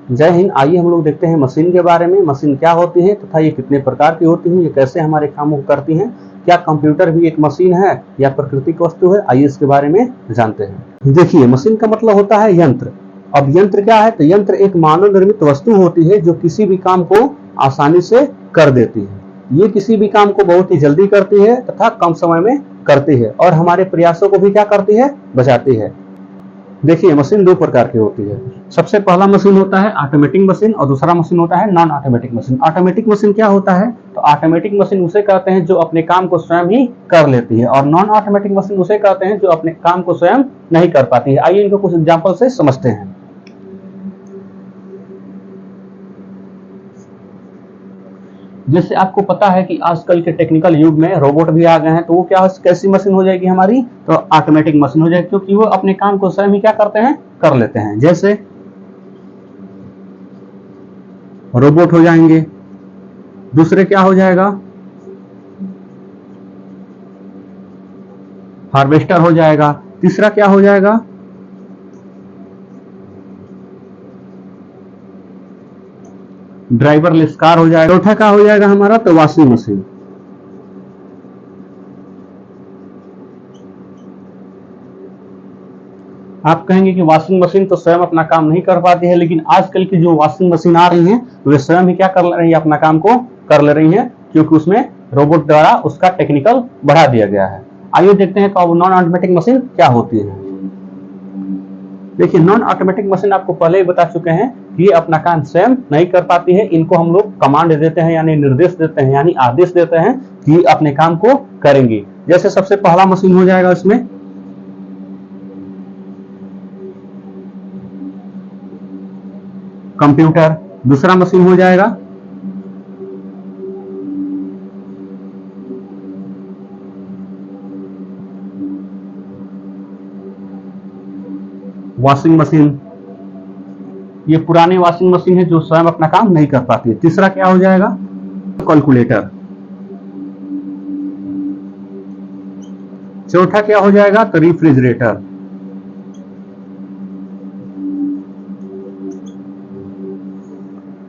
जय हिंद। आइए हम लोग देखते हैं मशीन के बारे में। मशीन क्या होती है तथा ये कितने प्रकार की होती हैं, ये कैसे हमारे काम को करती हैं, क्या कंप्यूटर भी एक मशीन है या प्राकृतिक वस्तु है, आइए इसके बारे में जानते हैं। देखिए, मशीन का मतलब होता है यंत्र। अब यंत्र क्या है? तो यंत्र एक मानव निर्मित वस्तु होती है जो किसी भी काम को आसानी से कर देती है। ये किसी भी काम को बहुत ही जल्दी करती है तथा कम समय में करती है और हमारे प्रयासों को भी क्या करती है? बचाती है। देखिए, मशीन दो प्रकार की होती है। सबसे पहला मशीन होता है ऑटोमेटिक मशीन और दूसरा मशीन होता है non automatic machine. Automatic machine क्या होता है? तो ऑटोमेटिक मशीन उसे कहते हैं जो अपने काम को स्वयं ही कर लेती है और नॉन ऑटोमेटिक मशीन उसे कहते हैं जो अपने काम को स्वयं नहीं कर पाती है। आइए इनको कुछ एग्जांपल से समझते हैं। जैसे आपको पता है कि आजकल के टेक्निकल युग में रोबोट भी आ गए हैं, तो वो क्या कैसी मशीन हो जाएगी हमारी? तो ऑटोमेटिक मशीन हो जाएगी, क्योंकि वो अपने काम को स्वयं ही क्या करते हैं? कर लेते हैं। जैसे रोबोट हो जाएंगे, दूसरे क्या हो जाएगा? हार्वेस्टर हो जाएगा, तीसरा क्या हो जाएगा? ड्राइवरलेस कार हो जाएगा, चौथा क्या हो जाएगा हमारा? तो वॉशिंग मशीन। आप कहेंगे कि वॉशिंग मशीन तो स्वयं अपना काम नहीं कर पाती है, लेकिन आजकल की जो वॉशिंग मशीन आ रही हैं वे स्वयं ही क्या कर रही है? अपना काम को कर ले रही हैं, क्योंकि उसमें रोबोट द्वारा उसका टेक्निकल बढ़ा दिया गया है। आइए देखते हैं तो नॉन ऑटोमेटिक मशीन क्या होती है। देखिए, नॉन ऑटोमेटिक मशीन आपको पहले ही बता चुके हैं कि ये अपना काम स्वयं नहीं कर पाती है। इनको हम लोग कमांड देते हैं, यानी निर्देश देते हैं, यानी आदेश देते हैं कि अपने काम को करेंगी। जैसे सबसे पहला मशीन हो जाएगा इसमें कंप्यूटर, दूसरा मशीन हो जाएगा वॉशिंग मशीन। ये पुरानी वॉशिंग मशीन है जो स्वयं अपना काम नहीं कर पाती है। तीसरा क्या हो जाएगा? कैलकुलेटर। चौथा क्या हो जाएगा? तो रेफ्रिजरेटर।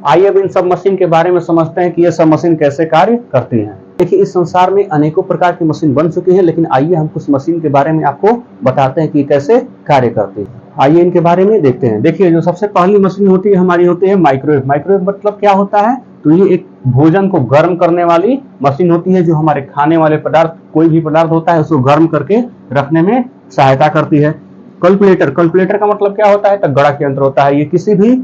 आइए अब इन सब मशीन के बारे में समझते हैं कि ये सब मशीन कैसे कार्य करती हैं। देखिए, इस संसार में अनेकों प्रकार की मशीन बन चुकी हैं, लेकिन आइए हम कुछ मशीन के बारे में आपको बताते हैं कि कैसे कार्य करती है। आइए इनके बारे में देखते हैं। देखिए, जो सबसे पहली मशीन होती है हमारी होती है माइक्रोवेव। माइक्रोवेव मतलब क्या होता है? तो ये एक भोजन को गर्म करने वाली मशीन होती है जो हमारे खाने वाले पदार्थ, कोई भी पदार्थ होता है उसको गर्म करके रखने में सहायता करती है। कैलकुलेटर। कैलकुलेटर का मतलब क्या होता है? तो गणक यंत्र होता है। ये किसी भी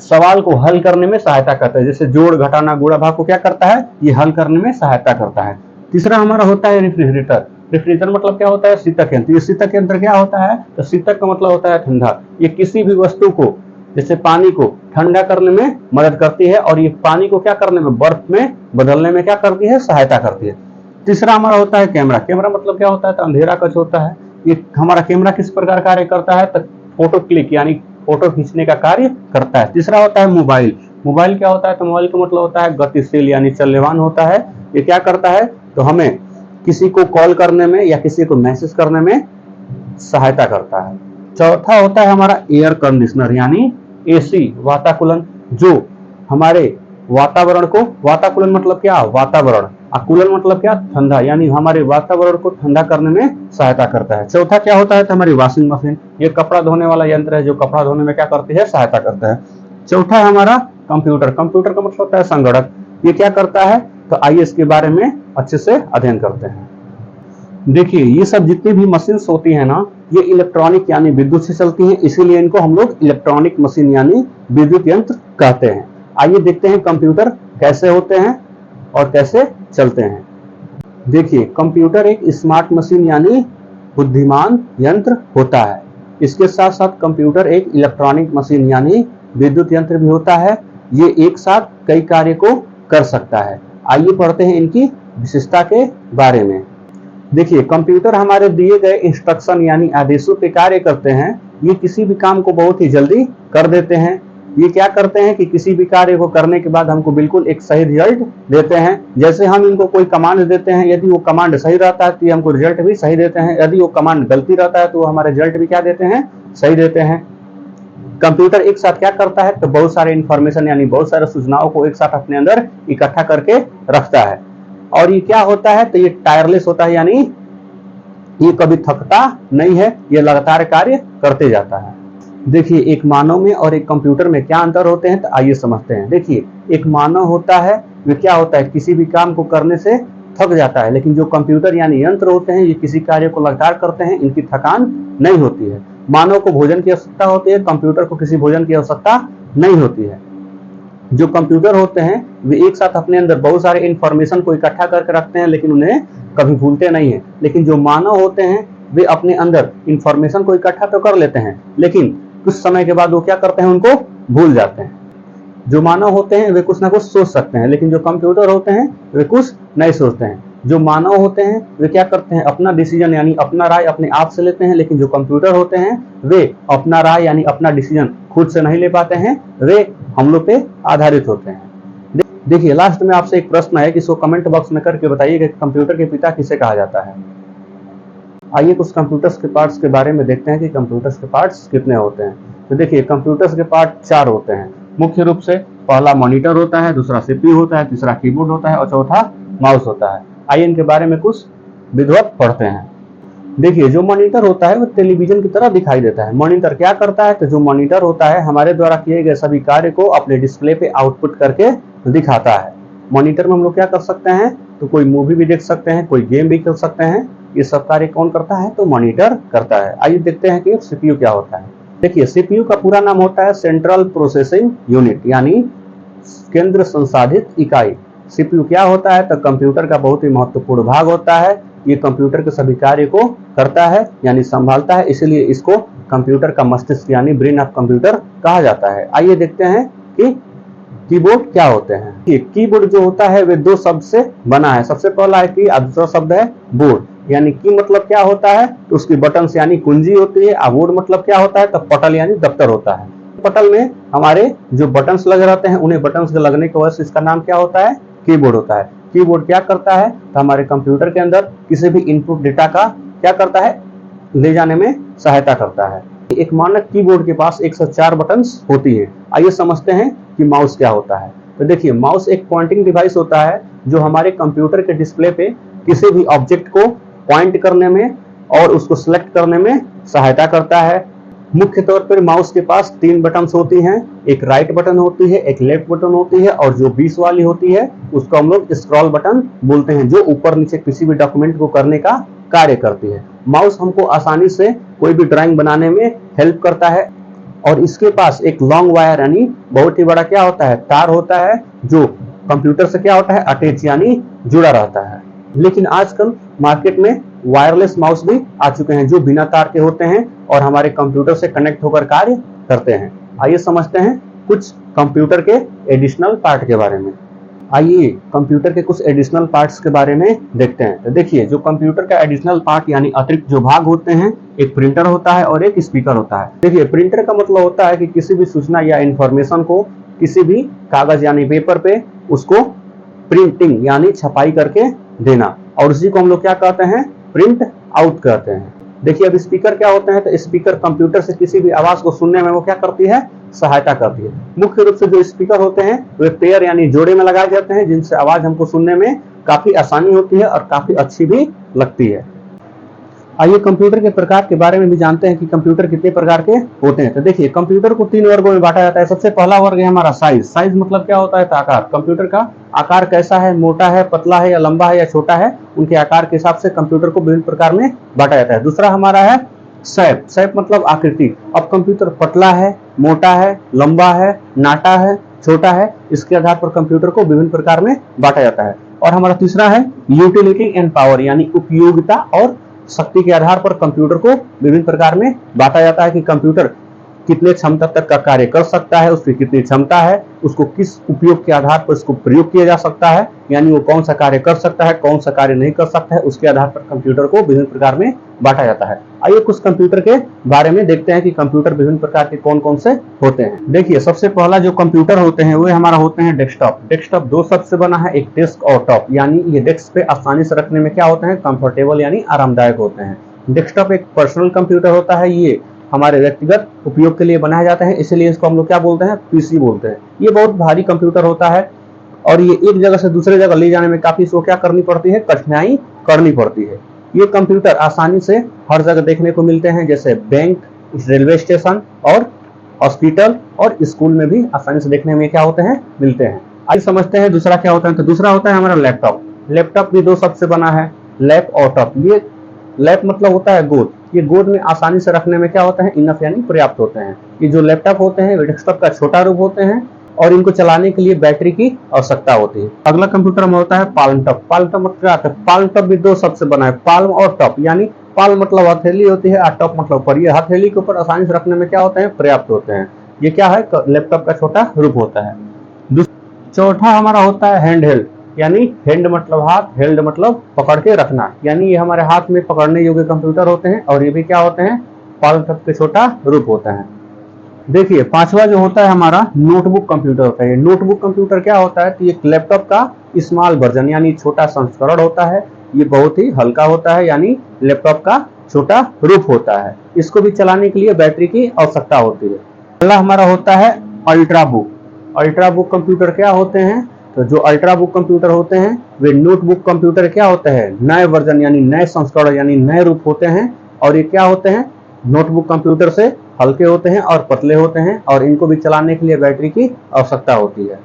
सवाल को हल करने में सहायता करता है, जैसे जोड़ घटाना गुणा भाग को क्या करता है? ये हल करने में सहायता करता है। तीसरा हमारा होता है रेफ्रिजरेटर। रेफ्रिजरेटर मतलब क्या होता है? शीतक यंत्र। ये शीतक यंत्र क्या होता है? तो शीतक का मतलब होता है ठंडा। ये किसी भी वस्तु को, जैसे पानी को ठंडा करने में मदद करती है और ये पानी को क्या करने में? बर्फ में बदलने में क्या करती है? सहायता करती है। तीसरा हमारा होता है कैमरा। कैमरा मतलब क्या होता है? तो अंधेरा कक्ष होता है। ये हमारा कैमरा किस प्रकार कार्य करता है? तो फोटो क्लिक यानी फोटो खींचने का कार्य करता है। तीसरा होता है मोबाइल। मोबाइल क्या होता है? तो मोबाइल का मतलब होता है गतिशील यानी चल्यवान होता है। ये क्या करता है? तो हमें किसी को कॉल करने में या किसी को मैसेज करने में सहायता करता है। चौथा होता है हमारा एयर कंडीशनर यानी एसी, वाताकुलन, जो हमारे वातावरण को, वाताकुलन मतलब क्या? वातावरण, कूलन मतलब क्या? ठंडा, यानी हमारे वातावरण को ठंडा करने में सहायता करता है। चौथा क्या होता है? तो हमारी वॉशिंग मशीन। ये कपड़ा धोने वाला यंत्र है जो कपड़ा धोने में क्या करती है? सहायता करता है। चौथा है हमारा कंप्यूटर। कंप्यूटर का मतलब होता है संगणक। ये क्या करता है? तो आइए इसके बारे में अच्छे से अध्ययन करते हैं। देखिए, ये सब जितनी भी मशीन होती है ना, ये इलेक्ट्रॉनिक यानी विद्युत से चलती हैं, इसीलिए इनको हम लोग इलेक्ट्रॉनिक मशीन यानी विद्युत यंत्र कहते हैं। आइए देखते हैं कंप्यूटर कैसे होते हैं और कैसे चलते हैं। देखिए, कंप्यूटर एक स्मार्ट मशीन यानी बुद्धिमान यंत्र होता है। इसके साथ साथ कंप्यूटर एक इलेक्ट्रॉनिक मशीन यानी विद्युत यंत्र भी होता है। ये एक साथ कई कार्य को कर सकता है। आइए पढ़ते हैं इनकी विशेषता के बारे में। देखिए, कंप्यूटर हमारे दिए गए इंस्ट्रक्शन यानी आदेशों पे कार्य करते हैं। ये किसी भी काम को बहुत ही जल्दी कर देते हैं। ये क्या करते हैं कि किसी भी कार्य को करने के बाद हमको बिल्कुल एक सही रिजल्ट देते हैं। जैसे हम इनको कोई कमांड देते हैं, यदि वो कमांड सही रहता है तो ये हमको रिजल्ट भी सही देते हैं। यदि वो कमांड गलती रहता है तो वो हमारे रिजल्ट भी क्या देते हैं? सही देते हैं। कंप्यूटर एक साथ क्या करता है, तो बहुत सारे इंफॉर्मेशन यानी बहुत सारे सूचनाओं को एक साथ अपने अंदर इकट्ठा करके रखता है। और ये क्या होता है, तो ये टायरलेस होता है, यानी ये कभी थकता नहीं है, ये लगातार कार्य करते जाता है। देखिए एक मानव में और एक कंप्यूटर में क्या अंतर होते हैं, तो आइए समझते हैं। देखिए एक मानव होता है, वे क्या होता है, किसी भी काम को करने से थक जाता है, लेकिन जो कंप्यूटर यानी यंत्र होते हैं, ये किसी कार्य को लगातार करते हैं, इनकी थकान नहीं होती है। मानव को भोजन की आवश्यकता होती है, कंप्यूटर को किसी भोजन की आवश्यकता नहीं होती है। जो कंप्यूटर होते हैं वे एक साथ अपने अंदर बहुत सारे इंफॉर्मेशन को इकट्ठा करके रखते हैं, लेकिन उन्हें कभी भूलते नहीं है। लेकिन जो मानव होते हैं वे अपने अंदर इंफॉर्मेशन को इकट्ठा तो कर लेते हैं, लेकिन कुछ समय के बाद वो क्या करते हैं, उनको भूल जाते हैं। जो मानव होते हैं वे कुछ ना कुछ सोच सकते हैं, लेकिन जो कंप्यूटर होते हैं वे कुछ नहीं सोचते हैं। जो मानव होते हैं वे क्या करते हैं, अपना डिसीजन यानी अपना राय अपने आप से लेते हैं, लेकिन जो कंप्यूटर होते हैं वे अपना राय यानी अपना डिसीजन खुद से नहीं ले पाते हैं, वे हम लोग पे आधारित होते हैं। देखिए लास्ट में आपसे एक प्रश्न है कि इसको कमेंट बॉक्स में करके बताइए कि कंप्यूटर के पिता किसे कहा जाता है। आइए कुछ कंप्यूटर्स के पार्ट्स के बारे में देखते हैं कि कंप्यूटर्स के पार्ट्स कितने होते हैं। तो देखिए कंप्यूटर्स के पार्ट 4 होते हैं मुख्य रूप से। पहला मॉनिटर होता है, दूसरा सीपीयू होता है, तीसरा कीबोर्ड होता है और चौथा माउस होता है। आइए इनके बारे में कुछ विधिवत पढ़ते हैं। देखिए जो मॉनिटर होता है वो टेलीविजन की तरह दिखाई देता है। मॉनिटर क्या करता है, तो जो मॉनिटर होता है हमारे द्वारा किए गए सभी कार्य को अपने डिस्प्ले पे आउटपुट करके दिखाता है। मॉनिटर में हम लोग क्या कर सकते हैं, तो कोई मूवी भी देख सकते हैं, कोई गेम भी खेल सकते हैं। ये सब कार्य कौन करता है, तो मॉनिटर करता है। आइए देखते हैं कि सीपीयू क्या होता है। देखिए सीपीयू का पूरा नाम होता है सेंट्रल प्रोसेसिंग यूनिट, यानी केंद्र संसाधित इकाई। सीपीयू क्या होता है, तो कंप्यूटर का बहुत ही महत्वपूर्ण भाग होता है। ये कंप्यूटर के सभी कार्य को करता है यानी संभालता है, इसीलिए इसको कंप्यूटर का मस्तिष्क यानी ब्रेन ऑफ कंप्यूटर कहा जाता है। आइए देखते हैं कि कीबोर्ड क्या होते हैं। ये कीबोर्ड जो होता है वे 2 शब्द से बना है। सबसे पहला है की और दूसरा शब्द है बोर्ड। यानी की मतलब क्या होता है, तो उसकी बटन यानी कुंजी होती है। और बोर्ड मतलब क्या होता है, तो पटल यानी दफ्तर होता है। पटल में हमारे जो बटन्स लगे रहते हैं, उन्हें बटन्स के लगने की वजह से इसका नाम क्या होता है, कीबोर्ड होता है। कीबोर्ड क्या करता है, तो हमारे कंप्यूटर के अंदर किसी भी इनपुट डेटा का क्या करता है, ले जाने में सहायता करता है। एक मानक कीबोर्ड के पास 104 बटन्स होती है। आइए समझते हैं कि माउस क्या होता है। तो देखिए माउस एक पॉइंटिंग डिवाइस होता है जो हमारे कंप्यूटर के डिस्प्ले पे किसी भी ऑब्जेक्ट को पॉइंट करने में और उसको सिलेक्ट करने में सहायता करता है। मुख्य तौर पर माउस के पास 3 बटन्स होती हैं। एक राइट बटन होती है, एक लेफ्ट बटन होती है और जो बीच वाली होती है उसको हम लोग स्क्रॉल बटन बोलते हैं, जो ऊपर नीचे किसी भी डॉक्यूमेंट को करने का कार्य करती है। माउस हमको आसानी से कोई भी ड्राइंग बनाने में हेल्प करता है। और इसके पास एक लॉन्ग वायर यानी बहुत ही बड़ा क्या होता है, तार होता है, जो कंप्यूटर से क्या होता है, अटैच यानी जुड़ा रहता है। लेकिन आजकल मार्केट में वायरलेस माउस भी आ चुके हैं जो बिना तार के होते हैं और हमारे कंप्यूटर से कनेक्ट होकर कार्य करते हैं। आइए समझते हैं कुछ कंप्यूटर के एडिशनल पार्ट के बारे में। आइए कंप्यूटर के कुछ एडिशनल पार्ट्स के बारे में देखते हैं। तो देखिए जो कंप्यूटर का एडिशनल पार्ट यानी अतिरिक्त जो भाग होते हैं, एक प्रिंटर होता है और एक स्पीकर होता है। देखिए प्रिंटर का मतलब होता है कि किसी भी सूचना या इंफॉर्मेशन को किसी भी कागज यानी पेपर पे उसको प्रिंटिंग यानी छपाई करके देना, और उसी को हम लोग क्या कहते हैं, प्रिंट आउट कहते हैं। देखिए अब स्पीकर क्या होते हैं, तो स्पीकर कंप्यूटर से किसी भी आवाज को सुनने में वो क्या करती है, सहायता करती है। मुख्य रूप से जो स्पीकर होते हैं वे पेयर यानी जोड़े में लगाए जाते हैं, जिनसे आवाज हमको सुनने में काफी आसानी होती है और काफी अच्छी भी लगती है। आइए कंप्यूटर के प्रकार के बारे में भी जानते हैं कि कंप्यूटर कितने प्रकार के होते हैं। तो देखिए कंप्यूटर को 3 वर्गों में बांटा जाता है। सबसे पहला वर्ग है हमारा साइज। साइज मतलब क्या होता है, तो आकार। कंप्यूटर का आकार कैसा है, मोटा है, पतला है या लंबा है या छोटा है, उनके आकार के हिसाब से कंप्यूटर को विभिन्न प्रकार में बांटा जाता है। दूसरा हमारा है शेप। शेप मतलब आकृति। अब कंप्यूटर पतला है, मोटा है, लंबा है, नाटा है, छोटा है, इसके आधार पर कंप्यूटर को विभिन्न प्रकार में बांटा जाता है। और हमारा तीसरा है यूटिलिटी एंड पावर यानी उपयोगिता और शक्ति के आधार पर कंप्यूटर को विभिन्न प्रकार में बांटा जाता है कि कंप्यूटर कितने क्षमता तक का कार्य कर सकता है, उसकी कितनी क्षमता है, उसको किस उपयोग के आधार पर उसको प्रयोग किया जा सकता है, यानी वो कौन सा कार्य कर सकता है, कौन सा कार्य नहीं कर सकता है, उसके आधार पर कंप्यूटर को विभिन्न प्रकार में बांटा जाता है। आइए कुछ कंप्यूटर के बारे में देखते हैं कि कंप्यूटर विभिन्न प्रकार के कौन कौन से होते हैं। देखिए सबसे पहला जो कंप्यूटर होते हैं वो हमारा होते हैं डेस्कटॉप। डेस्कटॉप 2 शब्द से बना है, एक डेस्क और टॉप, यानी ये डेस्क पे आसानी से रखने में क्या होते हैं, कंफर्टेबल यानी आरामदायक होते हैं। डेस्कटॉप एक पर्सनल कंप्यूटर होता है। ये हमारे व्यक्तिगत उपयोग के लिए बनाया जाता है, इसलिए इसको हम लोग क्या बोलते हैं, पीसी बोलते हैं। ये बहुत भारी कंप्यूटर होता है और ये एक जगह से दूसरे जगह ले जाने में काफी इसको क्या करनी पड़ती है, कठिनाई करनी पड़ती है। ये कंप्यूटर आसानी से हर जगह देखने को मिलते हैं, जैसे बैंक, रेलवे स्टेशन और हॉस्पिटल और स्कूल में भी आसानी से देखने में क्या होते हैं, मिलते हैं। आइए समझते हैं दूसरा क्या होता है। तो दूसरा होता है हमारा लैपटॉप। लैपटॉप भी दो शब्द से बना है, लैप और टॉप। ये लैप मतलब होता है गोद। ये गोद में आसानी से रखने में क्या होता है, इनफ यानी पर्याप्त होते हैं। ये जो लैपटॉप होते हैं वे डेस्कटॉप का छोटा रूप होते हैं और इनको चलाने के लिए बैटरी की आवश्यकता होती है। अगला कंप्यूटर में होता है पाल्म टॉप। पाल्म टॉप मतलब क्या होता है, पाल्म टॉप भी दो शब्द से बना है, पाल्म और टॉप। यानी पाल्म मतलब हथेली होती है और टॉप मतलब ऊपर। ये हथेली के ऊपर आसानी से रखने में क्या होते हैं, पर्याप्त होते हैं। ये क्या है, लैपटॉप का छोटा रूप होता है। चौथा हमारा होता है हैंड हेल्ड। यानी हैंड मतलब हाथ, हेल्ड मतलब पकड़ के रखना। यानी ये हमारे हाथ में पकड़ने योग्य कंप्यूटर होते हैं और ये भी क्या होते हैं, पाल्म टॉप के छोटा रूप होता है। देखिए पांचवा जो होता है हमारा नोटबुक कंप्यूटर होता है। नोटबुक कंप्यूटर क्या होता है, तो ये लैपटॉप का स्मॉल वर्जन यानी छोटा संस्करण होता है। ये बहुत ही हल्का होता है, यानी लैपटॉप का छोटा रूप होता है। इसको भी चलाने के लिए बैटरी की आवश्यकता होती है। अगला हमारा होता है ultra book. Ultra book computer क्या होते हैं, तो जो अल्ट्रा बुक कंप्यूटर होते हैं वे नोटबुक कंप्यूटर क्या होते हैं, नए वर्जन यानी नए संस्करण यानी नए रूप होते हैं। और ये क्या होते हैं, नोटबुक कंप्यूटर से हल्के होते हैं और पतले होते हैं और इनको भी चलाने के लिए बैटरी की आवश्यकता होती है।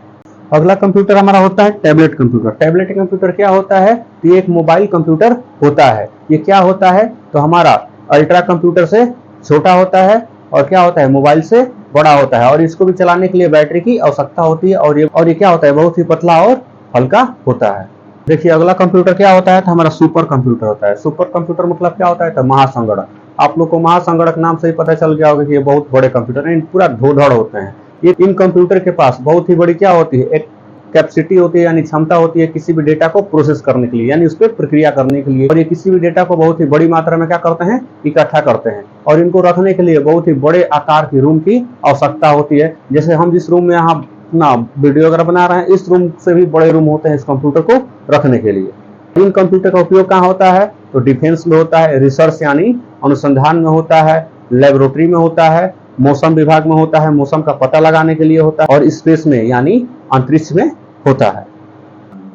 अगला कंप्यूटर हमारा होता है टैबलेट कंप्यूटर। टैबलेट कंप्यूटर क्या होता है, ये एक मोबाइल कंप्यूटर होता है। ये क्या होता है, तो हमारा अल्ट्रा कंप्यूटर से छोटा होता है और क्या होता है, मोबाइल से बड़ा होता है और इसको भी चलाने के लिए बैटरी की आवश्यकता होती है। और ये क्या होता है, बहुत ही पतला और हल्का होता है। देखिए अगला कंप्यूटर क्या होता है, तो हमारा सुपर कंप्यूटर होता है। सुपर कंप्यूटर मतलब क्या होता है, तो महासंगणक। आप लोग को महासंगणक नाम से ही पता चल गया होगा कि ये बहुत बड़े कंप्यूटर हैं, पूरा धोधड़ होते हैं। ये इन कंप्यूटर के पास बहुत ही बड़ी क्या होती है, एक कैपेसिटी होती है यानी क्षमता होती है किसी भी डेटा को प्रोसेस करने के लिए, यानी उस पर प्रक्रिया करने के लिए। और ये किसी भी डेटा को बहुत ही बड़ी मात्रा में क्या करते हैं, इकट्ठा करते हैं और इनको रखने के लिए बहुत ही बड़े आकार की रूम की आवश्यकता होती है। जैसे हम जिस रूम में यहाँ अपना वीडियो वगैरह बना रहे हैं, इस रूम से भी बड़े रूम होते हैं इस कंप्यूटर को रखने के लिए। इन कंप्यूटर का उपयोग कहाँ होता है, तो डिफेंस में होता है, रिसर्च यानी अनुसंधान में होता है, लेबोरेटरी में होता है, मौसम विभाग में होता है, मौसम का पता लगाने के लिए होता है, और स्पेस में यानी अंतरिक्ष में होता है।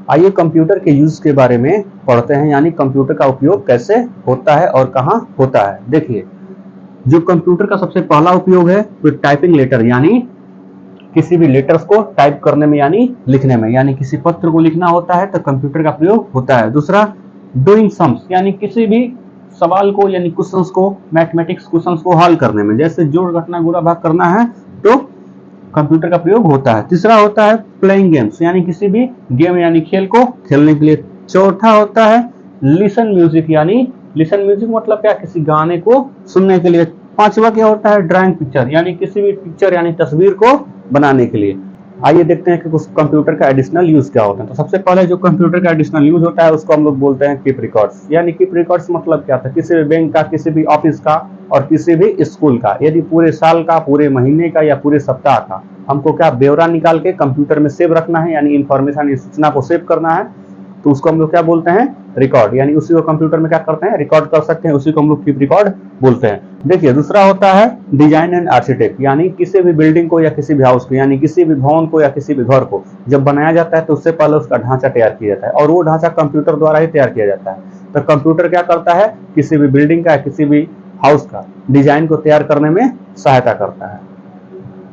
आइए कंप्यूटर के यूज के बारे में पढ़ते हैं, यानी कंप्यूटर का उपयोग कैसे होता है और कहाँ होता है। देखिए जो कंप्यूटर का सबसे पहला उपयोग है वो टाइपिंग लेटर, यानी किसी भी लेटर्स को टाइप करने में यानी लिखने में, यानी किसी पत्र को लिखना होता है तो कंप्यूटर का प्रयोग होता है। दूसरा डूइंग सम्स, यानी किसी भी सवाल को यानी क्वेश्चंस को, मैथमेटिक्स क्वेश्चंस को हल करने में, जैसे जोड़ घटाना गुणा भाग करना है तो कंप्यूटर का प्रयोग होता है। तीसरा होता है प्लेइंग गेम्स, यानी किसी भी गेम यानी खेल को खेलने के लिए। चौथा होता है लिसन म्यूजिक, यानी लिसन म्यूजिक मतलब क्या, किसी गाने को सुनने के लिए। पांचवा क्या होता है ड्राइंग पिक्चर, यानी किसी भी पिक्चर यानी तस्वीर को बनाने के लिए। आइए देखते हैं कि उस कंप्यूटर का एडिशनल यूज क्या होता है। तो सबसे पहले जो कंप्यूटर का एडिशनल यूज होता है उसको हम लोग बोलते हैं कीप रिकॉर्ड्स। यानी कीप रिकॉर्ड्स मतलब क्या था, किसी भी बैंक का, किसी भी ऑफिस का और किसी भी स्कूल का, यदि पूरे साल का, पूरे महीने का या पूरे सप्ताह का हमको क्या ब्यौरा निकाल के कंप्यूटर में सेव रखना है, यानी इंफॉर्मेशन सूचना को सेव करना है, तो उसको हम लोग क्या बोलते हैं, रिकॉर्ड। यानी उसी को कंप्यूटर में क्या करते हैं, रिकॉर्ड कर सकते हैं, उसी को हम लोग कीप रिकॉर्ड बोलते हैं। देखिए दूसरा होता है डिजाइन एंड आर्किटेक्ट, यानी किसी भी बिल्डिंग को या किसी भी हाउस को, यानी किसी भी भवन को या किसी भी घर को जब बनाया जाता है तो उससे पहले उसका ढांचा तैयार किया जाता है और वो ढांचा कंप्यूटर द्वारा ही तैयार किया जाता है। तो कंप्यूटर क्या करता है, किसी भी बिल्डिंग का या किसी भी हाउस का डिजाइन को तैयार करने में सहायता करता है।